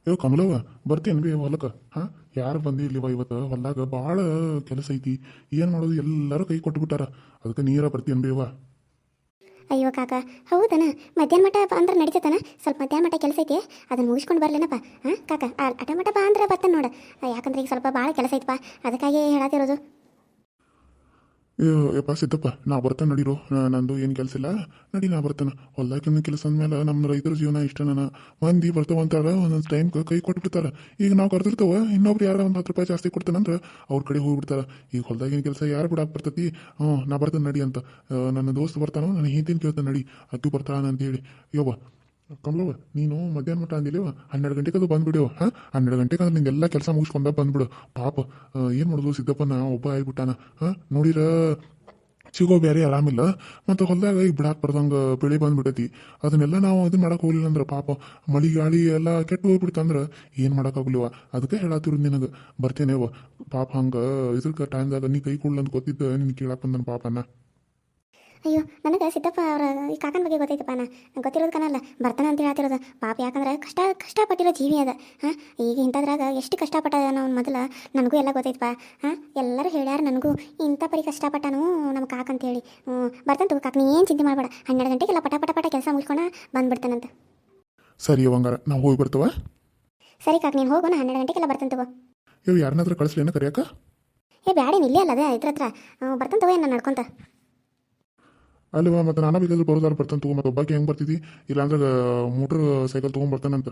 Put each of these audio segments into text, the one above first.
ಕಮಲವ್ವ ಬರ್ತೀನಿ ಬಿ ಹೊಲಕ್ಕೆ ಹಾಂ ಯಾರು ಬಂದಿರ್ಲಿವ ಇವತ್ತು ಹೊಲ್ದಾಗ ಭಾಳ ಕೆಲಸ ಐತಿ ಏನು ಮಾಡೋದು ಎಲ್ಲರೂ ಕೈ ಕೊಟ್ಬಿಟ್ಟಾರ ಅದಕ್ಕೆ ನೀರ ಬರ್ತೀನಿ ಬೇವ. ಅಯ್ಯೋ ಕಾಕ ಹೌದನ ಮಧ್ಯಾಹ್ನ ಮಠ ಅಂದ್ರೆ ನಡೀತತನ ಸ್ವಲ್ಪ ಮಧ್ಯಾಹ್ನ ಮಠ ಕೆಲಸ ಐತಿ ಅದನ್ನ ಮುಗಿಸ್ಕೊಂಡು ಬರ್ಲೇನಪ್ಪ. ಹಾಂ ಕಾಕ ಅಟ ಮಠ ಬಾ ಅಂದ್ರೆ ಬರ್ತಾನೆ ನೋಡು, ಯಾಕಂದ್ರೆ ಈಗ ಸ್ವಲ್ಪ ಭಾಳ ಕೆಲಸ ಐತಪ್ಪ ಅದಕ್ಕಾಗಿ ಹೇಳತ್ತಿರೋದು. ಯಪ್ಪ ಸಿದ್ದಪ್ಪ ನಾ ಬರ್ತಾನೆ ನಡೀರೋ, ನಂದು ಏನು ಕೆಲಸ ಇಲ್ಲ ನಡಿ ನಾ ಬರ್ತಾನೆ. ಹೊಲ್ದಾಕಿನ ಕೆಲಸ ಅಂದಮೇಲೆ ನಮ್ಮ ರೈತರ ಜೀವನ ಇಷ್ಟ ನಾನು ಮಂದಿ ಬರ್ತಾವ ಅಂತಾರ ಒಂದೊಂದು ಟೈಮ್ ಕೈ ಕೊಟ್ಬಿಡ್ತಾರೆ. ಈಗ ನಾವು ಕರೆದಿರ್ತಾವ ಇನ್ನೊಬ್ರು ಯಾರು ಒಂದು 10 ರೂಪಾಯಿ ಜಾಸ್ತಿ ಕೊಡ್ತಾನಂದ್ರೆ ಅವ್ರ ಕಡೆ ಹೋಗ್ಬಿಡ್ತಾರೆ. ಈಗ ಹೊಲ್ದಾಗಿನ ಕೆಲಸ ಯಾರು ಬಿಡಾಕ್ ಬರ್ತೈತಿ. ನಾ ಬರ್ತಾನೆ ನಡಿ ಅಂತ ನನ್ನ ದೋಸ್ತ್ ಬರ್ತಾನೋ ನಾನು ಹಿಂದಿನ ಕೇಳ್ತಾನೆ ನಡಿ ಅಕ್ಕಿ ಬರ್ತಾನ ಅಂತ ಹೇಳಿ. ಯವ್ವ ಕಮಲವ್ವ ನೀನು ಮಧ್ಯಾಹ್ನ ಮಟ್ಟ ಅಂದಿಲ್ಲವ 12 ಗಂಟೆಗೆ ಅದು ಬಂದ್ಬಿಡ್ಯವ. ಹಾಂ 12 ಗಂಟೆಗೆ ಅದು ನಿಂಗೆಲ್ಲ ಕೆಲಸ ಮುಗಿಸ್ಕೊಂಡ ಬಂದ್ಬಿಡು. ಪಾಪ ಏನು ಮಾಡೋದು ಸಿದ್ದಪ್ಪನ ಒಬ್ಬ ಆಗಿಬಿಟ್ಟಾನ. ಹಾಂ ನೋಡಿರ ಸಿಗೋ ಬೇರೆ ಆರಾಮಿಲ್ಲ ಮತ್ತು ಹೊಲದಾಗ ಈಗ ಬಿಡಾಕ್ ಬರ್ದಂಗೆ ಬೆಳೆ ಬಂದ್ಬಿಟ್ಟೈತಿ. ಅದನ್ನೆಲ್ಲ ನಾವು ಇದನ್ನ ಮಾಡಕ್ಕೆ ಹೋಗ್ಲಿಲ್ಲ ಅಂದ್ರೆ ಪಾಪ ಮಳೆ ಗಾಳಿ ಎಲ್ಲ ಕೆಟ್ಟು ಹೋಗ್ಬಿಡ್ತಂದ್ರೆ ಏನು ಮಾಡೋಕ್ಕಾಗಲಿವ. ಅದಕ್ಕೆ ಹೇಳತ್ತಿರೋದು ನಿನಗೆ ಬರ್ತೇನೆವ. ಪಾಪ ಹಂಗೆ ಇದಕ್ಕೆ ಟೈಮ್ದಾಗ ನೀ ಕೈ ಕೊಡ್ಲ ಅಂತ ಗೊತ್ತಿದ್ದ ನಿನ್ನ ಕೇಳಕ್ಕೆ ಬಂದನ ಪಾಪನ. ಅಯ್ಯೋ ನನಗೆ ಸಿದ್ದಪ್ಪ ಅವರ ಈ ಕಾಕನ ಬಗ್ಗೆ ಗೊತ್ತೈತಪ್ಪ, ನಂಗೆ ಗೊತ್ತಿರೋದು ಕನಲ್ಲ ಬರ್ತಾನೆ ಅಂತ ಹೇಳ್ತಿರೋದು. ಪಾಪ ಯಾಕಂದ್ರೆ ಕಷ್ಟಪಟ್ಟಿರೋ ಜೀವಿ ಅದ. ಹಾಂ ಈಗ ಇಂಥದ್ರಾಗ ಎಷ್ಟು ಕಷ್ಟಪಟ್ಟ ನಾವು ಮೊದಲು ನನಗೂ ಎಲ್ಲ ಗೊತ್ತೈತಪ್ಪ. ಹಾಂ ಎಲ್ಲರೂ ಹೇಳ್ಯಾರ ನನಗೂ ಇಂಥ ಪರಿ ಕಷ್ಟಪಟ್ಟನು ನಮ್ಮ ಕಾಕ ಅಂತೇಳಿ. ಬರ್ತಂತು ಕಾಕ ನೀ ಏನು ಚಿಂತೆ ಮಾಡಬೇಡ, 12 ಗಂಟೆಗೆಲ್ಲ ಪಟ ಕೆಲಸ ಮುಗಿಸ್ಕೊಂಡು ಬಂದ್ಬಿಡ್ತಾನಂತ. ಸರಿ ಅವಂಗಾರ ನಾವು ಹೋಗಿ ಬರ್ತವ. ಸರಿ ಕಾಕ ನೀನು ಹೋಗು, ನಾ 12 ಗಂಟೆಗೆಲ್ಲ ಬರ್ತಂತವ. ಇವ್ ಯಾರನ್ನಾದ್ರೂ ಕಳಿಸ್ಲೇನ ಕರಿಯಾಕ? ಬ್ಯಾಡೇನು ಇಲ್ಲೇ ಅಲ್ಲ ಅದೇ ಇದ್ರ ಹತ್ರ ಬರ್ತಂತವ ಏನು ನಡ್ಕೊಂತ. ಅಲ್ವಾ ಮತ್ತು ನಾನು ಬೇಕಾದ್ರೆ ಬರೋದಾರು ಬರ್ತಾನೆ ತಗೋ. ಮತ್ತು ಒಬ್ಬಾಕಿ ಹೆಂಗೆ ಬರ್ತಿದ್ದಿ ಇಲ್ಲಾಂದ್ರೆ ಮೋಟ್ರ್ ಸೈಕಲ್ ತೊಗೊಂಡ್ಬರ್ತಾನಂತ.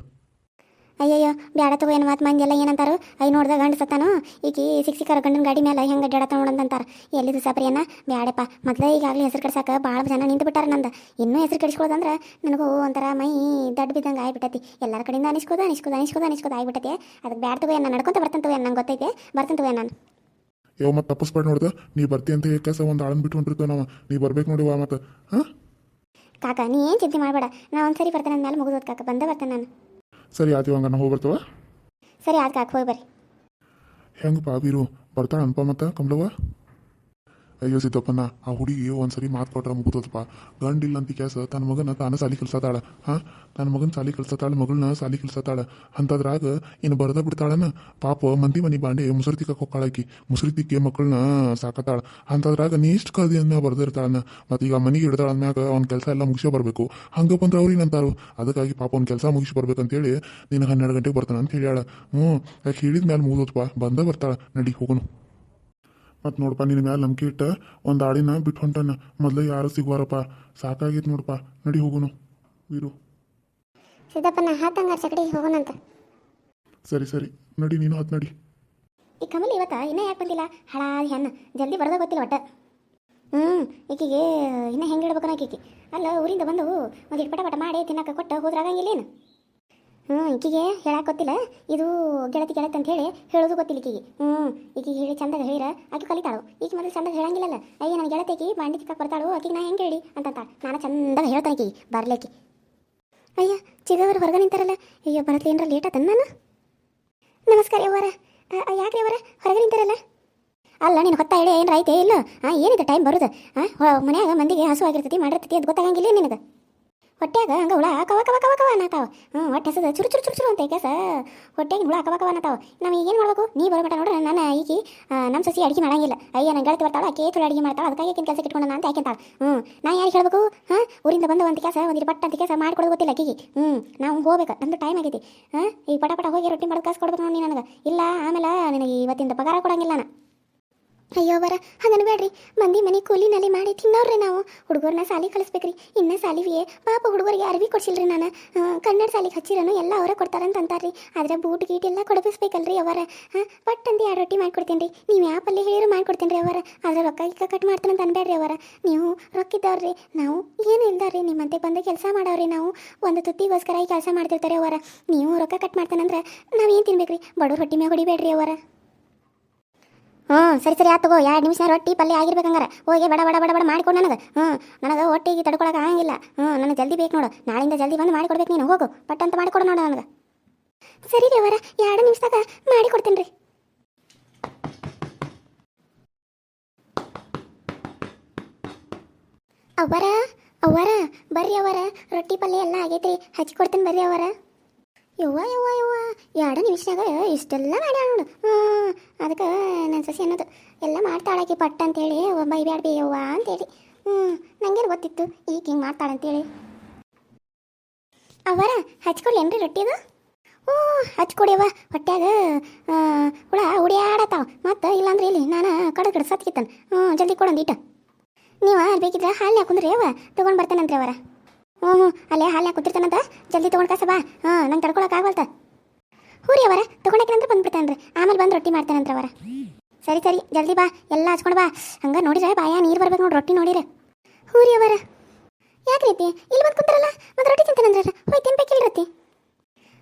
ಅಯ್ಯಯ್ಯೋ ಬ್ಯಾಡ ತಗೋ ಏನು ಮಾತು ಮಂದಿ ಎಲ್ಲ ಏನಂತಾರು, ನೋಡ್ದಾಗ ಗಂಡು ಸತ್ತಾನು ಈಕಿ ಸಿಕ್ಸಿಕಾರ ಗಂಡನ ಗಾಡಿ ಮೇಲೆ ಹೆಂಗೆ ಅಡ್ಡಾಡತ್ತ ನೋಡಂತಾರೆ. ಎಲ್ಲಿ ದಿವಸಪ್ರಿಯನ್ನ ಬ್ಯಾಡಪ್ಪ ಮೊದಲೇ ಈಗಾಗಲೇ ಹೆಸರು ಕಡ್ಸಾಕ ಭಾಳ ಜನ ನಿಂತು ಬಿಟ್ಟಾರ. ನಂದು ಇನ್ನೂ ಹೆಸರು ಕಡಿಸ್ಕೊಳ್ಳೋದಂದ್ರೆ ನನಗೂ ಒಂಥರ ಮೈ ದಡ್ಡ ಬಿದ್ದಂಗೆ ಆಗ್ಬಿಟ್ಟೈತಿ. ಎಲ್ಲರ ಕಡೆಯಿಂದ ಅನಿಸ್ಕೋದ ಆಗ್ಬಿಟ್ಟೈತಿ. ಅದಕ್ಕೆ ಬ್ಯಾಡ ತಗೋ ನಾನು ನಡ್ಕೊಂತ ಬರ್ತಂತವ ನಂಗೆ ಗೊತ್ತೈತೆ ಬರ್ತಂತವ ನಾನು. ಯಾವ ಮತ್ತೆ ತಪ್ಪಿಸ್ಬೇಡ ನೋಡ್ದೆ ನೀ ಬರ್ತಿ ಅಂತ ಕೆಲಸ ಒಂದು ಆಳನ್ ಬಿಟ್ಟು ಹೊಂಟಿರ್ತೇವೆ ನಾವು. ನೀ ಬರ್ಬೇಕು ನೋಡಿವ ಮತ್ತು. ಹಾಂ ಕಾಕ ನೀ ಏನು ಚಿಂತೆ ಮಾಡಬೇಡ, ನಾ ಒಂದು ಸರಿ ಬರ್ತೇನೆ ಅಂದಮೇಲೆ ಮುಗಿದೋದು ಕಾಕ, ಬಂದೇ ಬರ್ತೇನೆ ನಾನು. ಸರಿ ಆಯ್ತು ಹಂಗ ನಾವು ಹೋಗಿ ಬರ್ತವ. ಸರಿ ಆಯ್ತು ಕಾಕ ಹೋಗಿ ಬರ್ರಿ. ಹೆಂಗೆ ಪಾಬೀರು ಬರ್ತಾಳ ಅನ್ಪ ಮತ್ತು ಕಮಲವ್ವ. ಅಯ್ಯೋ ಸಿದ್ದಪ್ಪನ ಆ ಹುಡುಗಿ ಒಂದ್ಸರಿ ಮಾತು ಕೊಟ್ರೆ ಮುಗಿದೋದಪ್ಪ. ಗಂಡಿಲ್ಲ ಅಂತ ಕೆಲಸ ತನ್ನ ಮಗನ ತಾನು ಸಾಲಿ ಕಲ್ಸತ್ತಾಳ. ಹಾಂ ನನ್ನ ಮಗನ ಸಾಲಿ ಕಲ್ಸತ್ತಾಳ, ಮಗಳನ್ನ ಸಾಲಿ ಕಲ್ಸತ್ತಾಳ ಅಂಥದ್ರಾಗ ಇನ್ನು ಬರದ ಬಿಡ್ತಾಳನ. ಪಾಪ ಮಂದಿ ಮನೆ ಬಾಂಡೆ ಮುಸುರಿ ತಿಕ್ಕಕ್ಕೆ ಹೋಗ್ಕಾಳಕಿ, ಮುಸುರಿ ತಿಕ್ಕಿ ಮಕ್ಕಳನ್ನ ಸಾಕತ್ತಾಳ. ಅಂಥದ್ರಾಗ ನೀ ಇಷ್ಟು ಕಲ್ದಿ ಅಂದ್ಮ್ಯಾಗ ಬರ್ದಿರ್ತಾಳನ್ನ. ಮತ್ತು ಈಗ ಮನೆಗೆ ಹಿಡ್ದಾಳ ಅಂದ್ಮ್ಯಾಗ ಅವ್ನ ಕೆಲಸ ಎಲ್ಲ ಮುಗಿಸೋ ಬರಬೇಕು. ಹಂಗೆ ಬಂದ್ರೆ ಅವ್ರಿಗೆ ಅಂತಾರು. ಅದಕ್ಕಾಗಿ ಪಾಪ ಅವ್ನ ಕೆಲಸ ಮುಗಿಸಿ ಬರ್ಬೇಕಂತೇಳಿ ನೀನು 12 ಗಂಟೆಗೆ ಬರ್ತಾನೆ ಅಂತ ಹೇಳ್ಯಾಳ. ಯಾಕೆ ಹೇಳಿದ ಮ್ಯಾಲೆ ಮುಗಿದೋದಪ್ಪ, ಬಂದ ಬರ್ತಾಳ ನಡಿ ಹೋಗೋನು. ಮತ್ತು ನೋಡಪ್ಪ ನಿನ್ನ ಮ್ಯಾಲೆ ನಂಬಿಕೆ ಇಟ್ಟ ಒಂದು ಆಡಿನ ಬಿಟ್ಟು ಹೊಂಟಾನ. ಮೊದಲೇ ಯಾರು ಸಿಗುವಾರಪ್ಪ, ಸಾಕಾಗಿತ್ತು ನೋಡಪ್ಪ. ನಡಿ ಹೋಗೋನು ವೀರು. ಸಿದ್ದಪ್ಪನ ಹತ್ತಂಗಾರ ಚಕಡಿಗೆ ಹೋಗೋಣಂತ. ಸರಿ ಸರಿ ನಡಿ ನೀನು ಹತ್ತು ನಡಿ. ಈ ಕಮಲ್ ಇವತ್ತ ಇನ್ನೂ ಯಾಕೆ ಬಂದಿಲ್ಲ ಹಳಾದಿ ಹೆಣ್ಣು, ಜಲ್ದಿ ಬರೋದ ಗೊತ್ತಿಲ್ಲ ಒಟ್ಟ. ಈಕಿಗೆ ಇನ್ನೂ ಹೆಂಗೆ ಇಡ್ಬೇಕು ಆಕಿಗೆ. ಅಲ್ಲ ಊರಿಂದ ಬಂದು ಒಂದು ಪಟ ಮಾಡಿ ತಿನ್ನಕ್ಕೆ ಕೊಟ್ಟು ಹೋದ್ರಾಗಂಗಿಲ್ಲೇನು. ಈಕಿಗೆ ಹೇಳಕ್ಕೆ ಗೊತ್ತಿಲ್ಲ, ಇದು ಗೆಳತಿ ಅಂತ ಹೇಳಿ ಹೇಳೋದು ಗೊತ್ತಿಲ್ಲ ಈಕಿಗೆ. ಈಕಿಗೆ ಹೇಳಿ ಚಂದಾಗ ಹೇಳಿರ ಆಕೆ ಕಲಿತಾಳು. ಈಗ ಮೊದಲು ಚಂದಾಗ ಹೇಳಂಗಿಲ್ಲಲ್ಲ. ಅಯ್ಯ ನನ್ನ ಗೆಳತಿಗೆ ಬಾಂಡಿ ತಿಕ್ಕಕ್ಕೆ ಬರ್ತಾಳು, ಆಕಿಗೆ ನಾ ಹೆಂಗೆ ಹೇಳಿ ಅಂತಂತಾಳೆ. ನಾನು ಚಂದಾಗ ಹೇಳ್ತಾನೆ ಈಕಿಗೆ ಬರ್ಲಿಕ್ಕೆ. ಅಯ್ಯ ಚಿಗವರು ಹೊರಗೆ ನಿಂತಾರಲ್ಲ, ಅಯ್ಯೋ ಬರತ್ಲಿ ಏನರ ಲೇಟ್ ಆತನ ನಾನು. ನಮಸ್ಕಾರ ಅವರ. ಯಾಕ್ರಿ ಅವರ ಹೊರಗೆ ನಿಂತಾರಲ್ಲ? ಅಲ್ಲ ನೀನು ಹೊತ್ತ ಹೇಳಿ ಏನು ರೈತೆ ಇಲ್ಲ. ಏನಿದೆ ಟೈಮ್ ಬರೋದು. ಮನ್ಯಾಗ ಮಂದಿಗೆ ಹಸು ಆಗಿರ್ತೈತಿ ಮಾಡಿರ್ತೈತಿ ಅದು ಗೊತ್ತಾಗಂಗಿಲ್ಲ ನಿನಗೆ. ಹೊಟ್ಯಾಗ ಹಂಗೆ ಹುಳ ಕವ ಕವ ಕವ ಕವ ಅನ್ನತಾವ. ಹೊಟ್ಟೆ ಹಸದ ಚುರು ಚುರು ಚುರು ಚುರು ಅಂತ ಕೆಲಸ ಹೊಟ್ಟೆಗೆ ಹುಳ ಕವ ಕವ ಅನ್ನತಾವ. ನಾವು ಏನು ಮಾಡ್ಬೇಕು? ನೀ ಬರೋಮಟ ನೋಡ್ರಿ ನಾನು ಈಕಿ ನಮ್ಮ ಸಸಿ ಅಡುಗೆ ಮಾಡಂಗಿಲ್ಲ. ಅಯ್ಯ ನನ್ನ ಗೆಳತಿ ಬರ್ತಾಳ, ಆಕೆ ತುಳು ಅಡುಗೆ ಮಾಡ್ತಾಳೆ, ಅದಕ್ಕಾಗಿ ಆಕಿನ ಕೆಲಸ ಇಟ್ಕೊಂಡ ಅಂತ ಆಕೆಂತಾಳೆ. ನಾ ಯಾರಿಗೆ ಹೇಳಬೇಕು? ಊರಿಂದ ಬಂದ ಒಂದು ಕೆಲಸ ಒಂದು ಪಟ್ಟ ಅಂತ ಕೆಲಸ ಮಾಡ್ಕೊಡೋದು ಗೊತ್ತಿಲ್ಲ ಆಕಿಗೆ. ನಾವು ಹೋಗ್ಬೇಕು, ನಮ್ಮದು ಟೈಮ್ ಆಗೈತಿ. ಈಗ ಪಟ ಹೋಗಿ ರೊಟ್ಟಿ ಮಾಡಿ ಕಾಸು ಕೊಡ್ಬೇಕು ನೋಡಿ ನನಗೆ. ಇಲ್ಲ ಆಮೇಲೆ ನನಗೆ ಇವತ್ತಿಂದ ಪಗಾರ ಕೊಡಂಗಿಲ್ಲ ನಾನು. ಅಯ್ಯೋ ಬರ ಹಾಗನ್ನು ಬೇಡ್ರಿ, ಮಂದಿ ಮನೆ ಕೂಲಿನಲ್ಲಿ ಮಾಡಿ ತಿನ್ನೋರ್ರಿ ನಾವು. ಹುಡುಗರನ್ನ ಸಾಲಿ ಕಳಿಸ್ಬೇಕ್ರಿ, ಇನ್ನು ಸಾಲಿವಿಯೇ ಪಾಪ ಹುಡುಗರಿಗೆ ಅರಿವಿ ಕೊಡ್ಸಿಲ್ರಿ ನಾನು. ಕನ್ನಡ ಸಾಲಿಗೆ ಹಚ್ಚಿರನು ಎಲ್ಲ ಅವರ ಕೊಡ್ತಾರಂತ ಅಂತಾರ್ರಿ. ಆದರೆ ಬೂಟ್ ಗೀಟ್ ಎಲ್ಲ ಕೊಡಿಸ್ಬೇಕಲ್ರಿ ಅವರ. ಪಟ್ಟಂದು 2 ರೊಟ್ಟಿ ಮಾಡ್ಕೊಡ್ತೀನಿ ರೀ, ನೀವು ಯಾಪಲ್ಲಿ ಹೇಳಿದ್ರು ಮಾಡ್ಕೊಡ್ತೀನಿ ರೀ ಅವರ. ಆದರೆ ರೊಕ್ಕ ಈಗ ಕಟ್ ಮಾಡ್ತಾನಂತ ಅನ್ಬೇಡ್ರಿ ಅವರ. ನೀವು ರೊಕ್ಕಿದ್ದವ್ರಿ, ನಾವು ಏನು ಇಲ್ದಾರ್ರಿ ನಿಮ್ಮಂತೆ ಬಂದು ಕೆಲಸ ಮಾಡವ್ರಿ. ನಾವು ಒಂದು ತುತ್ತಿಗೋಸ್ಕರ ಈ ಕೆಲಸ ಮಾಡ್ತಿರ್ತಾರೆ ಅವರ. ನೀವು ರೊಕ್ಕ ಕಟ್ ಮಾಡ್ತಾನಂದ್ರೆ ನಾವೇನು ತಿನ್ಬೇಕ್ರಿ? ಬಡವ್ರ ಹೊಟ್ಟಿ ಮ್ಯಾಗ ಹೊಡಿಬೇಡ್ರಿ ಅವರ. ಸರಿ ಆತು ತಗೋ. 2 ನಿಮಿಷ ರೊಟ್ಟಿ ಪಲ್ಯ ಆಗಿರ್ಬೇಕಂಗಾರೆ ಹೋಗಿ ಬಡ ಬಡ ಬಡ ಬಡ ಮಾಡಿಕೊಡು ನನಗೆ. ನನಗೆ ಹೊಟ್ಟಿಗೆ ತಡ್ಕೊಳಕ್ಕೆ ಆಗಂಗಿಲ್ಲ. ನನಗೆ ಜಲ್ದಿ ಬೇಕು ನೋಡು, ನಾಳಿಂದ ಜಲ್ದಿ ಬಂದು ಮಾಡಿಕೊಡ್ಬೇಕು. ನೀನು ಹೋಗು ಪಟ್ ಅಂತ ಮಾಡಿಕೊಡು ನೋಡು ನನಗೆ. ಸರಿ ರೀ ಅವರ, 2 ನಿಮಿಷದಾಗ ಮಾಡಿಕೊಡ್ತೀನಿ ರೀ. ಅವರ ಬರ್ರಿ ಅವರ, ರೊಟ್ಟಿ ಪಲ್ಯ ಎಲ್ಲ ಆಗೈತ್ರಿ, ಹಚ್ಕೊಡ್ತೀನಿ ಬರ್ರಿ ಅವರ. ಯವ್ವ ಎರಡು ನಿಮಿಷನಾಗ ಇಷ್ಟೆಲ್ಲ ಮಾಡ್ಯಾಳ ನೋಡು. ಅದಕ್ಕೆ ನನ್ನ ಸಸಿ ಅನ್ನೋದು ಎಲ್ಲ ಮಾಡ್ತಾಳಾಕಿ ಪಟ್ಟ ಅಂತೇಳಿ ಬೈಬ್ಯಾಡ ಬೇಯವ್ವ ಅಂತೇಳಿ. ನಂಗೇನು ಗೊತ್ತಿತ್ತು ಈಗ ಹಿಂಗೆ ಮಾಡ್ತಾಳಂತೇಳಿ. ಅವರ ಹಚ್ಕೊಡ್ಲೇನ್ರಿ ರೊಟ್ಟಿದು? ಹಚ್ಕೊಡಿಯವ, ಹೊಟ್ಯಾಗ ಹುಳ ಹುಡಿಯಾಡತ್ತಾವ ಮತ್ತು. ಇಲ್ಲಾಂದ್ರೆ ಇಲ್ಲಿ ನಾನು ಕಡ ಸತ್ಕಿತ್ತನ್. ಜಲ್ದಿ ಕೊಡಂದಿಟ್ಟ. ನೀವು ಅಲ್ಲಿ ಬೇಕಿದ್ರೆ ಹಾಲು ಹಾಕುಂದ್ರಿ ಅವ ತೊಗೊಂಡು ಬರ್ತೇನಂತ್ರಿ ಅವರ. ಅಲ್ಲೇ ಹಾಲು ಹಾಕುತ್ತಿರ್ತಾನಂತ, ಜಲ್ದಿ ತೊಗೊಂಡು ಕಸ ಬಾ. ನಂಗೆ ತಡ್ಕೊಳಕ್ಕಾಗಲ್ತ. ಹೂರಿ ಅವರ ತೊಗೊಂಡಾಕಿನಂದ್ರೆ ಬಂದ್ಬಿಡ್ತಾನ್ರಿ, ಆಮೇಲೆ ಬಂದು ರೊಟ್ಟಿ ಮಾಡ್ತಾನಂತ್ರ ಅವರ. ಸರಿ ಸರಿ ಜಲ್ದಿ ಬಾ, ಎಲ್ಲ ಹಚ್ಕೊಂಡು ಬಾ. ಹಂಗೆ ನೋಡಿದ್ರೆ ಬಾಯ ನೀರು ಬರ್ಬೇಕು ನೋಡಿ ರೊಟ್ಟಿ ನೋಡಿರ. ಹೂರಿ ಅವರ ಯಾಕೆ ರೀತಿ ಇಲ್ಲಿ ಬಂದು ಕುಂತಾರಲ್ಲ, ಮತ್ತು ರೊಟ್ಟಿ ತಿಂತಾನಂದ್ರ ಹೋಯ್ ತಿನ್ಬೇಕಿಲ್ಲ ರೊಟ್ಟಿ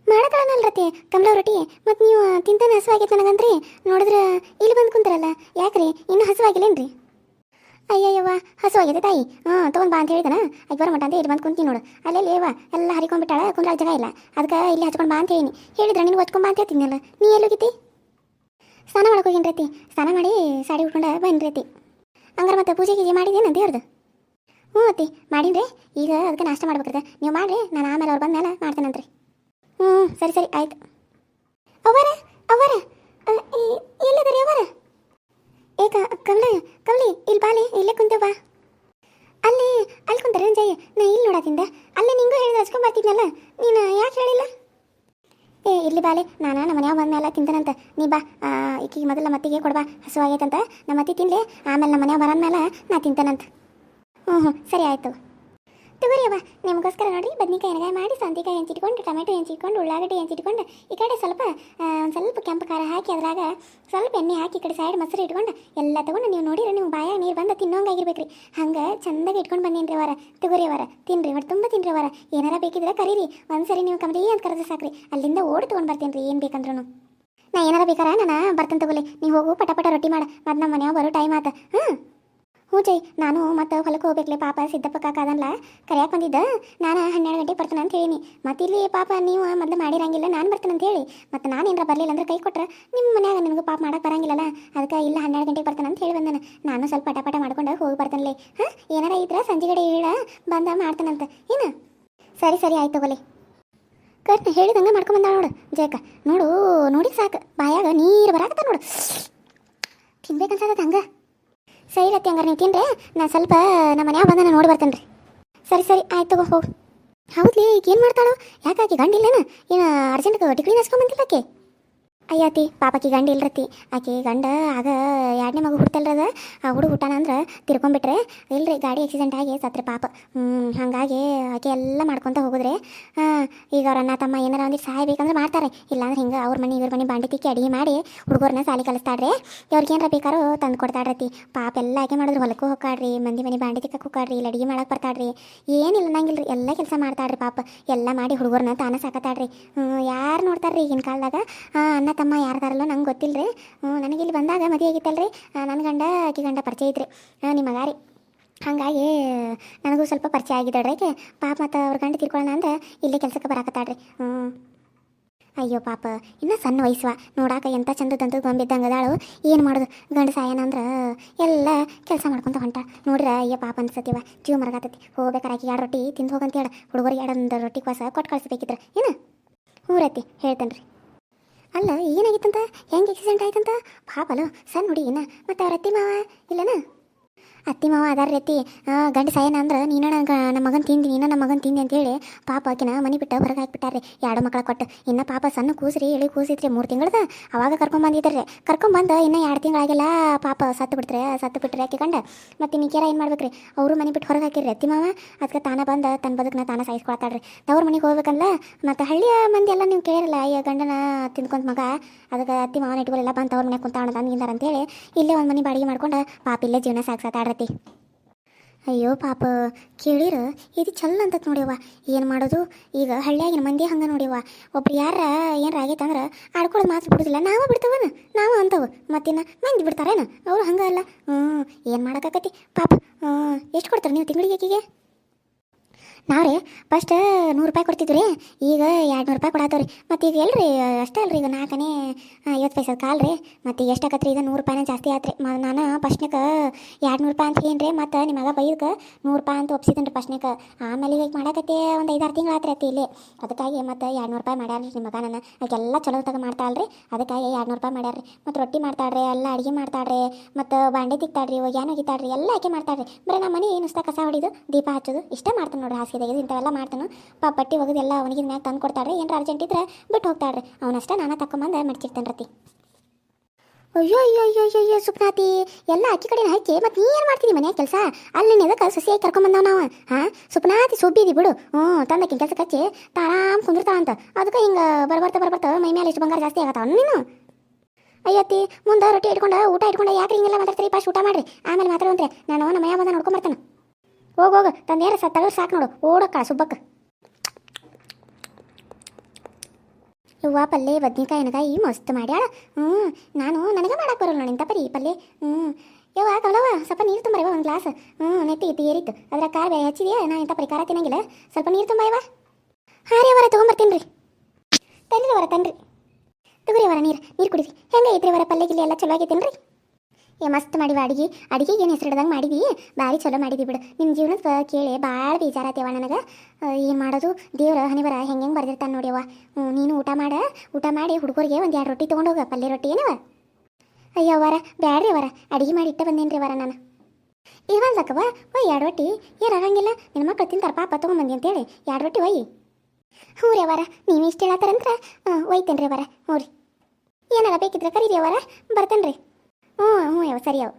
ಮಾಡಕಳನಲ್ಲ ರತಿ ಕಮಲ ರೊಟ್ಟಿ. ಮತ್ತು ನೀವು ತಿಂತಾನೆ ಹಸುವಾಗೈತೆ ನನಗಂದ್ರಿ, ನೋಡಿದ್ರೆ ಇಲ್ಲಿ ಬಂದು ಕುಂತಾರಲ್ಲ ಯಾಕ್ರಿ, ಇನ್ನೂ ಹಸುವಾಗಿಲ್ಲೇನ್ರಿ? ಅಯ್ಯಯ್ಯವ್ವ ಹಸುವಾಗಿದೆ ತಾಯಿ. ತೊಗೊಂಡು ಬಾ ಅಂತ ಹೇಳಿದನ, ಆಯ್ತು ಬರೋ ಮಟ್ಟ ಅಂತ ಇಲ್ಲಿ ಬಂದು ಕುಂತೀನಿ ನೋಡು. ಅಲ್ಲೆಲ್ಲಿ ಏವ ಎಲ್ಲ ಹರಿಕೊಂಡ್ಬಿಟ್ಟಾಳ, ಕುಂದ್ರಾಗ ಜಾಗ ಇಲ್ಲ. ಅದಕ್ಕೆ ಇಲ್ಲಿ ಹಚ್ಕೊಂಡು ಬಾ ಅಂತ ಹೇಳಿ ಹೇಳಿದ್ರೆ ನೀನು ಹಚ್ಕೊಂಡು ಬಾ ಅಂತ ಹೇಳ್ತಿದ್ನಲ್ಲ. ನೀ ಎಲ್ಲೋಗಿತಿ? ಸ್ನಾನ ಮಾಡಕ್ಕೆ ಹೋಗಿನ ರತಿ, ಸ್ನಾನ ಮಾಡಿ ಸಾಡಿ ಉಟ್ಕೊಂಡು ಬನ್ನಿ ರತಿ. ಹಂಗಾರೆ ಮತ್ತೆ ಪೂಜೆ ಗೀಜೆ ಮಾಡಿದೇನು ದೇವ್ರದ್ದು? ಅತ್ತಿ ಮಾಡೀನಿ. ಈಗ ಅದಕ್ಕೆ ನಾಷ್ಟ ಮಾಡ್ಬೇಕ್ರದ, ನೀವು ಮಾಡಿರಿ, ನಾನು ಆಮೇಲೆ ಅವ್ರು ಬಂದ ಮೇಲೆ ಮಾಡ್ತೇನಂತ್ರಿ. ಸರಿ ಸರಿ ಆಯ್ತು. ಅವರ ಅವರ ಎಲ್ಲದರಿ ಅವರ? ಏಕ ಕಮಲಿ ಇಲ್ಲಿ ಬಾಲಿ, ಇಲ್ಲೇ ಕುಂತೇವಾ? ಅಲ್ಲಿ ಕುಂತಾರೆ ಜಯ, ನಾ ಇಲ್ಲಿ ನೋಡತ್ತಿಂದ. ಅಲ್ಲೇ ನಿಂಗೂ ಹೇಳಿದ್ರೆ ಹಚ್ಕೊಂಡ್ ಬರ್ತಿದ್ನಲ್ಲ, ನೀನು ಯಾಕೆ ಹೇಳಿಲ್ಲ? ಇಲ್ಲಿ ಬಾಲೆ, ನಾನು ನಮ್ಮ ಮನ್ಯಾಗ ಬಂದ್ಮೇಲೆ ತಿಂತಾನಂತ. ನೀ ಬಾ, ಈಕಿಗೆ ಮೊದಲ ಮತ್ತಿಗೆ ಕೊಡ್ಬಾ, ಹಸುವಾಗೈತಂತ. ನಮ್ಮ ಅತ್ತಿ ತಿನ್ಲಿ, ಆಮೇಲೆ ನಮ್ಮ ಮನ್ಯಾಗ ಬರೋದ್ಮೇಲೆ ನಾ ತಿಂತಾನಂತ. ಸರಿ ಆಯ್ತು ತಗೋರಿ ಅವ್ವ. ನಿಮಗೋಸ್ಕರ ನೋಡಿರಿ ಬದ್ನಿಕಾಯಿ ಎಣ್ಣೆಗಾಯಿ ಮಾಡಿ, ಸೌಂತಿಕಾಯಿ ಹೆಂಚಿಟ್ಕೊಂಡು, ಟೊಮೆಟೊ ಹೆಂಚಿಟ್ಕೊಂಡು, ಉಳ್ಳಾಗಡ್ಡಿ ಹೆಂಚಿಟ್ಕೊಂಡು, ಈ ಕಡೆ ಸ್ವಲ್ಪ ಒಂದು ಸ್ವಲ್ಪ ಕೆಂಪು ಖಾರ ಹಾಕಿ ಅದ್ರಾಗ ಸ್ವಲ್ಪ ಎಣ್ಣೆ ಹಾಕಿ, ಈ ಕಡೆ ಸೈಡ್ ಮೊಸರು ಇಟ್ಕೊಂಡು ಎಲ್ಲ ತೊಗೊಂಡು ನೀವು ನೋಡಿರಿ ನೀವು ಬಾಯಾಗ ನೀರು ಬಂದು ತಿನ್ನೋಂಗಾಗಿರ್ಬೇಕ್ರಿ. ಹಂಗೆ ಚಂದಾಗಿ ಇಟ್ಕೊಂಡು ಬಂದೀನಿ ಅವರ. ತಗೋರಿ ಅವರ, ತಿನ್ರಿ, ಒಟ್ಟು ತುಂಬ ತಿನ್ರಿ ಅವರ. ಏನಾರ ಬೇಕಿದ್ರೆ ಕರೀರಿ, ಒಂದ್ಸರಿ ನೀವು ಕಮಲಿ ಅಂತ ಕರೆದ್ರೆ ಸಾಕ್ರಿ, ಅಲ್ಲಿಂದ ಓಡಿ ತೊಗೊಂಡು ಬರ್ತೀನಿ ರೀ ಏನು ಬೇಕಂದ್ರೂ. ನಾ ಏನಾರ ಬೇಕಾರೆ ನಾನು ಬರ್ತೇನೆ ತಗೋಲಿ, ನೀವು ಹೋಗು ಪಟ ರೊಟ್ಟಿ ಮಾಡ, ಮತ್ತು ನಮ್ಮ ಮನ್ಯಾಗ ಬರೋ ಟೈಮ್ ಆತ. ಹ್ಞೂ ಜೈ, ನಾನು ಮತ್ತು ಹೊಲಕ್ಕೆ ಹೋಗ್ಬೇಕಲೆ. ಪಾಪ ಸಿದ್ದಪ್ಪ ಕಾಕ ಅದನ್ಲ ಕರೆಯಾಕೆ ಬಂದಿದ್ದ. ನಾನು 12 ಗಂಟೆಗೆ ಬರ್ತಾನೆ ಅಂತ ಹೇಳೀನಿ. ಮತ್ತು ಇಲ್ಲಿ ಪಾಪ ನೀವು ಮೊದಲು ಮಾಡಿರಂಗಿಲ್ಲ, ನಾನು ಬರ್ತಾನೆ ಅಂತ ಹೇಳಿ, ಮತ್ತು ನಾನು ಏನಾರ ಬರಲಿಲ್ಲ ಅಂದ್ರೆ ಕೈ ಕೊಟ್ರೆ ನಿಮ್ಮ ಮನ್ಯಾಗ ನಿನಗೂ ಪಾಪ ಮಾಡಕ್ಕೆ ಬರಂಗಿಲ್ಲಲ್ಲ, ಅದಕ್ಕೆ ಇಲ್ಲ 12 ಗಂಟೆಗೆ ಬರ್ತಾನೆ ಅಂತ ಹೇಳಿ ಬಂದಾನೆ. ನಾನು ಸ್ವಲ್ಪ ಪಟ ಮಾಡ್ಕೊಂಡು ಹೋಗಿ ಬರ್ತಾನಲ್ಲ. ಏನಾರ ಇದ್ರೆ ಸಂಜೆಗಡೆ ಹೇಳ ಬಂದ ಮಾಡ್ತಾನಂತ ಏನು? ಸರಿ ಸರಿ ಆಯ್ತು ತಗೋಲಿ. ಕರ್ನ ಹೇಳಿದಂಗೆ ಮಾಡ್ಕೊಂಬಂದ ನೋಡು ಜಯಕ. ನೋಡಿ ಸಾಕು, ಬಾಯಾಗ ನೀರು ಬರಾಕತ್ತ ನೋಡು, ತಿನ್ಬೇಕನ್ಸದ ಹಂಗೆ. ಸರಿ ರತಿ, ಹಂಗಾರೆ ನೀವು ತಿನ್ರಿ, ನಾನು ಸ್ವಲ್ಪ ನಮ್ಮ ಮನ್ಯಾಗ ಬಂದ ನಾನು ನೋಡಿ ಬರ್ತೇನೆ ರೀ. ಸರಿ ಆಯ್ತು ತಗೋ ಹೋಗು. ಹೌದ್ಲಿ, ಈಗ ಏನು ಮಾಡ್ತಾಳೋ ಯಾಕಾಕಿ ಗಂಡಿಲ್ಲೇನ? ಏನು ಅರ್ಜೆಂಟ್ ಟಿಕ್ಲಿ ನಸ್ಕೊಂಬಂದಿಲ್ಲ ಆಕೆ? ಅಯ್ಯಾತಿ ಪಾಪಕಿ ಗಂಡ ಇಲ್ರತಿ. ಆಕೆ ಗಂಡ ಆಗ 2ನೇ ಮಗು ಹುಡ್ತಲ್ರದ, ಆ ಹುಡುಗ ಹುಟ್ಟಾನ ಅಂದ್ರೆ ತಿರ್ಕೊಂಡ್ಬಿಟ್ರೆ ಇಲ್ರಿ, ಗಾಡಿ ಆಕ್ಸಿಡೆಂಟ್ ಆಗಿ ಸತ್ರೆ ಪಾಪ. ಹಾಗಾಗಿ ಆಕೆ ಎಲ್ಲ ಮಾಡ್ಕೊತ ಹೋಗಿದ್ರೆ ಈಗ ಅವ್ರ ಅಣ್ಣ ತಮ್ಮ ಏನಾರ ಒಂದಿಟ್ಟು ಸಹಾಯ ಬೇಕಂದ್ರೆ ಮಾಡ್ತಾರೆ. ಇಲ್ಲಾಂದ್ರೆ ಹಿಂಗೆ ಅವ್ರ ಮನೆ ಇವ್ರ ಮನೆ ಬಾಂಡಿ ತಿಕ್ಕಿ ಅಡಿಗೆ ಮಾಡಿ ಹುಡುಗರನ್ನ ಸಾಲಿ ಕಲಿಸ್ತಾಡ್ರಿ. ಅವ್ರಿಗೆ ಏನಾರ ಬೇಕಾರೋ ತಂದು ಕೊಡ್ತಾಡ್ರತಿ. ಪಾಪ ಎಲ್ಲ ಆಕೆ ಮಾಡಿದ್ರು, ಹೊಲಕ್ಕೂ ಹೋಗಾಡ್ರಿ, ಮಂದಿ ಮನೆ ಬಾಂಡಿ ತಿಕ್ಕಕ್ಕೆ ಹೋಗಾಡ್ರಿ, ಇಲ್ಲಿ ಅಡಿಗೆ ಮಾಡಕ್ಕೆ ಬರ್ತಾಡ್ರಿ. ಏನಿಲ್ಲ ನಂಗಿಲ್ರಿ, ಎಲ್ಲ ಕೆಲಸ ಮಾಡ್ತಾಡ್ರಿ. ಪಾಪ ಎಲ್ಲ ಮಾಡಿ ಹುಡುಗರನ್ನ ತಾನೇ ಸಾಕತ್ತಾಡ್ರಿ. ಯಾರು ನೋಡ್ತಾರ್ರಿ ಈಗಿನ ಕಾಲದಾಗ? ಅಣ್ಣ ತಮ್ಮ ಯಾರ್ದಾರಲ್ಲೋ ನಂಗೆ ಗೊತ್ತಿಲ್ಲ ರೀ. ನನಗೆ ಇಲ್ಲಿ ಬಂದಾಗ ಮದುವೆ ಆಗಿತ್ತಲ್ರಿ, ನನ್ನ ಗಂಡ ಆಕೆ ಗಂಡ ಪರಿಚಯ ಇದ್ರಿ, ನಿಮ್ಮ ಮಗ ರೀ. ಹಾಗಾಗಿ ನನಗೂ ಸ್ವಲ್ಪ ಪರಿಚಯ ಆಗಿದ್ದಾಳ್ರಿ ಆಕೆ. ಪಾಪ ಮತ್ತು ಅವ್ರ ಗಂಡ ತಿರ್ಕೊಳ್ಳೋಣ ಅಂದ್ರೆ ಇಲ್ಲೇ ಕೆಲಸಕ್ಕೆ ಬರಾಕತ್ತಾಡ್ರಿ. ಅಯ್ಯೋ ಪಾಪ, ಇನ್ನೂ ಸಣ್ಣ ವಯಸ್ಸುವ, ನೋಡಾಕ ಎಂಥ ಚಂದದಂತೂ ಗೊಂಬಿದ್ದಂಗೆ ಅದಾಳು. ಏನು ಮಾಡೋದು, ಗಂಡ ಸಾಯನ ಅಂದ್ರೆ ಎಲ್ಲ ಕೆಲಸ ಮಾಡ್ಕೊತ ಹೊಂಟ ನೋಡ್ರಿ. ಅಯ್ಯೋ ಪಾಪ ಅನ್ಸತ್ತೀವ, ಜೀವ ಮರಗಾತತಿ. ಹೋಗ್ಬೇಕಾರೆ ಆಕೆ 2 ರೊಟ್ಟಿ ತಿಂದು ಹೋಗಂತ ಹೇಳ, ಹುಡುಗರಿಗೆ 2 ರೊಟ್ಟಿ ಕೊಸ ಕೊಟ್ಟು ಕಳಿಸ್ಬೇಕಿದ್ರೆ ಏನು? ಹ್ಞೂ ರತಿ ಹೇಳ್ತೇನೆ ರೀ. ಅಲ್ಲ ಏನಾಗಿತ್ತಂತ, ಹೆಂಗೆ ಆಕ್ಸಿಡೆಂಟ್ ಆಯ್ತಂತ? ಪಾಪಲು ಸಣ್ಣ ಹುಡುಗಿನ, ಮತ್ತು ಅವ್ರ ಅತ್ತಿ ಮಾವ ಇಲ್ಲನ? ಅತ್ತಿ ಮಾವ ಅದಾರ ರೀತಿ. ಗಂಡ ಸಾಯನ ಅಂದ್ರೆ ನೀನು ನಮ್ಮ ಮಗನ ತಿಂದಿ, ನೀನು ನಮ್ಮ ಮಗನ ತಿಂದಿ ಅಂತೇಳಿ ಪಾಪ ಆಕಿನ ಮನೆ ಬಿಟ್ಟು ಹೊರಗೆ ಹಾಕಿಬಿಟ್ಟಾರೆ 2 ಮಕ್ಕಳ ಕೊಟ್ಟು. ಇನ್ನು ಪಾಪ ಸಣ್ಣ ಕೂಸ್ರಿ ಎಳಿ ಕೂಸಿತ್ರಿ 3 ತಿಂಗಳದ, ಅವಾಗ ಕರ್ಕೊಂಬಂದಿದ್ರಿ. ಕರ್ಕೊಂಬಂದು ಇನ್ನೂ 2 ತಿಂಗಳಾಗಿಲ್ಲ ಪಾಪ ಸತ್ತು ಬಿಟ್ರೆ ಆಕೆ ಗಂಡ. ಮತ್ತು ಇನ್ನಿಕ್ಯಾರ ಏನು ಮಾಡ್ಬೇಕ್ರಿ, ಅವರು ಮನೆ ಬಿಟ್ಟು ಹೊರಗೆ ಹಾಕಿರಿ ಅತ್ತಿ ಮಾವ. ಅದಕ್ಕೆ ತಾನ ಬಂದು ತನ್ನ ಬದುಕನ್ನ ತಾನ ಸಾಯಿಸ್ಕೊಳ್ತಾಳ್ರಿ. ತವ್ರ ಮನೆಗೆ ಹೋಗ್ಬೇಕಲ್ಲ, ಮತ್ತು ಹಳ್ಳಿಯ ಮಂದಿ ಎಲ್ಲ ನೀವು ಕೇಳಿರಲ್ಲ, ಅಯ್ಯ ಗಂಡನ ತಿನ್ಕೊಂತ ಮಗ, ಅದಕ್ಕೆ ಅತ್ತಿ ಮಾವನ ಇಟ್ಕೊಳ್ಳೆಲ್ಲ ಬಂದು ತವ್ರ ಮನೆಗೆ ಕುಂತಾವಣ ತಂಗಿಂದಾರ ಅಂತೇಳಿ ಇಲ್ಲೇ ಒಂದು ಮನೆ ಬಾಡಿಗೆ ಮಾಡ್ಕೊಂಡು ಪಾಪ ಇಲ್ಲೇ ಜೀವನ ಸಾಕ್ಸತ್ತಾಡ್ರತಿ. ಅಯ್ಯೋ ಪಾಪ ಕೇಳಿರ ಇದು ಚಲ್ಲ ಅಂತ ನೋಡ್ಯವ. ಏನು ಮಾಡೋದು ಈಗ, ಹಳ್ಳಿಯಾಗಿನ ಮಂದಿ ಹಂಗೆ ನೋಡ್ಯವ. ಒಬ್ರು ಯಾರ ಏನಾರ ಆಗೈತಂದ್ರೆ ಆಡ್ಕೊಳ್ಳೋದು ಮಾತ್ರ ಬಿಡೋದಿಲ್ಲ, ನಾವು ಬಿಡ್ತವನ, ನಾವು ಅಂತವು ಮತ್ತಿನ್ನ ಮಂದಿ ಬಿಡ್ತಾರೇನು? ಅವರು ಹಂಗೆ ಅಲ್ಲ. ಏನು ಮಾಡೋಕ್ಕಾಕತಿ ಪಾಪ. ಎಷ್ಟು ಕೊಡ್ತಾರೆ ನೀವು ತಿಂಗಳಿಗೆ ಆಕಿಗೆ? ನಾವು ರೀ ಫಸ್ಟ್ 100 ರೂಪಾಯಿ ಕೊಡ್ತಿದ್ವಿ ರೀ ಈಗ 200 ರೂಪಾಯಿ ಕೊಡತ್ತವ್ರಿ ಮತ್ತು ಈಗ ಎಲ್ರಿ ಅಷ್ಟೇ ಅಲ್ರಿ ಈಗ 4 50 ಪೈಸದ ಕಾಲ್ ರೀ ಮತ್ತು ಈಗ ಎಷ್ಟಾಗತ್ತೆ ರೀ ಈಗ 100 ರೂಪಾಯಿನ ಜಾಸ್ತಿ ಆತ್ರಿ ನಾನು ಫಸ್ಟ್ನಾಗ 200 ರೂಪಾಯಿ ಅಂತ ಏನ್ರಿ ಮತ್ತು ನಿಮಗೆ ಬೈದಕ್ಕೆ 100 ರೂಪಾಯಿ ಅಂತ ಒಪ್ಸಿದ್ದೀನಿ ರೀ ಫಸ್ಟ್ನಾಗ ಆಮೇಲೆ ಈಗ ಮಾಡಕತ್ತೆ ಒಂದು 5-6 ತಿಂಗಳು ಆತ್ರಿ ಅತ್ತಿ ಇಲ್ಲಿ ಅದಕ್ಕಾಗಿ ಮತ್ತು 200 ರೂಪಾಯಿ ಮಾಡ್ಯಾರ ನಿಮ್ಮ ಮಗ ನನ್ನ ಅದಕ್ಕೆಲ್ಲ ಚಲೋ ತಗ ಮಾಡ್ತಾಳ್ರಿ ಅದಕ್ಕಾಗಿ 200 ರೂಪಾಯಿ ಮಾಡ್ಯಾರ ಮತ್ತು ರೊಟ್ಟಿ ಮಾಡ್ತಾಳ್ರಿ ಎಲ್ಲ ಅಡುಗೆ ಮಾಡ್ತಾಳ್ರಿ ಮತ್ತು ಬಾಂಡೆ ತಿಕ್ತಾಳ್ರಿ ಒಗ್ಯಾನ ಒಗಿತಾಳ್ರಿ ಎಲ್ಲ ಆಕೆ ಮಾಡ್ತಾಳ್ರಿ ಬರೀ ನಮ್ಮ ಮನೆ ನುಸ್ತಾ ಕಸ ಹೊಡಿದು ದೀಪ ಹಚ್ಚೋದು ಇಷ್ಟ ಮಾಡ್ತಾನೆ ನೋಡ್ರಿ ಹಾಸಿಗೆ ಇಂಥವೆಲ್ಲ ಮಾಡ್ತಾನೆ ಬಟ್ಟೆ ಒಗದು ಎಲ್ಲ ಅವನಿಗೆ ಮ್ಯಾಗ ತಂದು ಕೊಡ್ತಾಳ್ರಿ ಏನಾರ ಅರ್ಜೆಂಟ್ ಇದ್ರೆ ಬಿಟ್ಟು ಹೋಗ್ತಾಳ್ರಿ ಅವನಷ್ಟೇ ನಾನು ತಕೊಂಬಂದು ಮಡ್ಚಿರ್ತೇನೆ ರತಿ ಅಯ್ಯೋ ಅಯ್ಯೋ ಅಯ್ಯೋ ಅಯ್ಯೋ ಅಯ್ಯೋ ಸುಪ್ನಾತಿ ಎಲ್ಲ ಅಕ್ಕಿ ಕಡೆ ಹಾಕಿ ಮತ್ತು ನೀ ಏನು ಮಾಡ್ತಿದ್ದಿ ಮನ್ಯಾಗ ಕೆಲಸ ಅಲ್ಲಿ ಎದಕ್ಕೆ ಸಸಿಯಾಗಿ ಕರ್ಕೊಂಬಂದವ್ ನಾವು ಹಾಂ ಸುಪ್ನಾತಿ ಸುಬ್ಬಿದಿ ಬಿಡು ತಂದಕ್ಕಿನ ಕೆಲಸ ಕಚ್ಚಿ ತಾರಾಮ್ ಕುಂದಿರ್ತಾಳ ಅಂತ ಅದಕ್ಕೆ ಹಿಂಗೆ ಬರ್ಬರ್ತಾ ಮೈ ಮೇಲೆ ಎಷ್ಟು ಬಂಗಾರ ಜಾಸ್ತಿ ಆಗತ್ತಾವ ನೀನು ಅಯ್ಯತ್ತಿ ಮುಂದೆ ರೊಟ್ಟಿ ಇಟ್ಕೊಂಡು ಊಟ ಇಟ್ಕೊಂಡು ಯಾಕೆ ಹಿಂಗೆಲ್ಲ ಮಾತಾಡ್ತೀರಿ ಫಸ್ಟ್ ಊಟ ಮಾಡ್ರಿ ಆಮೇಲೆ ಮಾತಾಡುವಂತೆ ನಾನು ನಮ್ಮ ಮಯ ಬಂದ ನೋಡ್ಕೊಂಬರ್ತಾನೆ ಹೋಗು ತಂದೇರ ತಗೋ ಸಾಕು ನೋಡು ಓಡಕ್ಕ ಸುಬ್ಬಕ್ಕ ಹೂವು ಪಲ್ಯ ಬದ್ನಿಕಾಯಿ ಎನಕಾಯಿ ಮಸ್ತ್ ಮಾಡ್ಯಾಳ ನಾನು ನನಗೆ ಮಾಡಕ್ಕೆ ಬರೋಲ್ಲ ನೋಡಿ ಇಂಥ ಪರಿ ಪಲ್ಯ ಯವ್ವ ಕವಲವ ಸ್ವಲ್ಪ ನೀರು ತುಂಬರಿವ ಒಂದು ಗ್ಲಾಸ್ ನೆತ್ತಿ ಏರಿತ್ತು ಅದ್ರ ಕಾರ್ ಬೇರೆ ಹಚ್ಚಿದೆಯಾ ನಾ ಇಂಥ ಪರಿ ಖಾರ ತಿನ್ನಂಗಿಲ್ಲ ಸ್ವಲ್ಪ ನೀರು ತುಂಬಯವ ಹಾಂ ರೀ ಅವರ ತೊಗೊಂಬರ್ತೀನಿ ರೀ ತನ್ರಿ ತಗೋರಿ ಅವರ ನೀರು ಕುಡಿರಿ ಹೆಂಗೆ ಐತ್ರಿ ಅವರ ಪಲ್ಯ ಗಿಲ್ಲೆ ಎಲ್ಲ ಚಲೋ ಆಗೈತೇನು ರೀ ಏ ಮಸ್ತ್ ಮಾಡಿವ ಅಡಿಗೆಗೆ ಏನು ಹೆಸರಿಡ್ದಂಗೆ ಮಾಡಿದಿ ಭಾರಿ ಚಲೋ ಮಾಡಿದಿ ಬಿಡು ನಿಮ್ಮ ಜೀವನದ ಕೇಳಿ ಭಾಳ ಬೇಜಾರಾತೇವ ನನಗೆ ಏನು ಮಾಡೋದು ದೇವ್ರ ಹನಿಬರ ಹೆಂಗೆ ಬರ್ದಿರ್ತಾನೆ ನೋಡ್ಯವ ನೀನು ಊಟ ಮಾಡಿ ಹುಡುಗರಿಗೆ ಒಂದು 2 ರೊಟ್ಟಿ ತೊಗೊಂಡೋಗ ಪಲ್ಯ ರೊಟ್ಟಿ ಏನವ ಅಯ್ಯೋ ಅವರ ಬ್ಯಾಡ್ರಿ ಅವರ ಅಡಿಗೆ ಮಾಡಿ ಇಟ್ಟ ಬಂದೇನ್ರಿ ಅವರ ನಾನು ಇವಾಗ ಸಾಕವ ಒಯ್ 2 ರೊಟ್ಟಿ ಏನು ಆಗಂಗಿಲ್ಲ ನಿನ್ನ ಮಕ್ಳು ತಿಂತಾರೆ ಪಾಪ ತೊಗೊಂಬಂದಿ ಅಂತೇಳಿ 2 ರೊಟ್ಟಿ ಒಯ್ಯಿ ಹ್ಞೂ ರೀ ಅವರ ನೀವು ಇಷ್ಟು ಹೇಳತ್ತಾರಂದ್ರೆ ಒಯ್ತೇನೆ ರೀ ಅವರ ಹ್ಞೂ ರೀ ಏನಾರ ಬೇಕಿದ್ರೆ ಕರೀರಿ ಅವರ ಬರ್ತೇನೆ ರೀ ಹ್ಞೂ ಯಾವ ಸರಿ ಅವು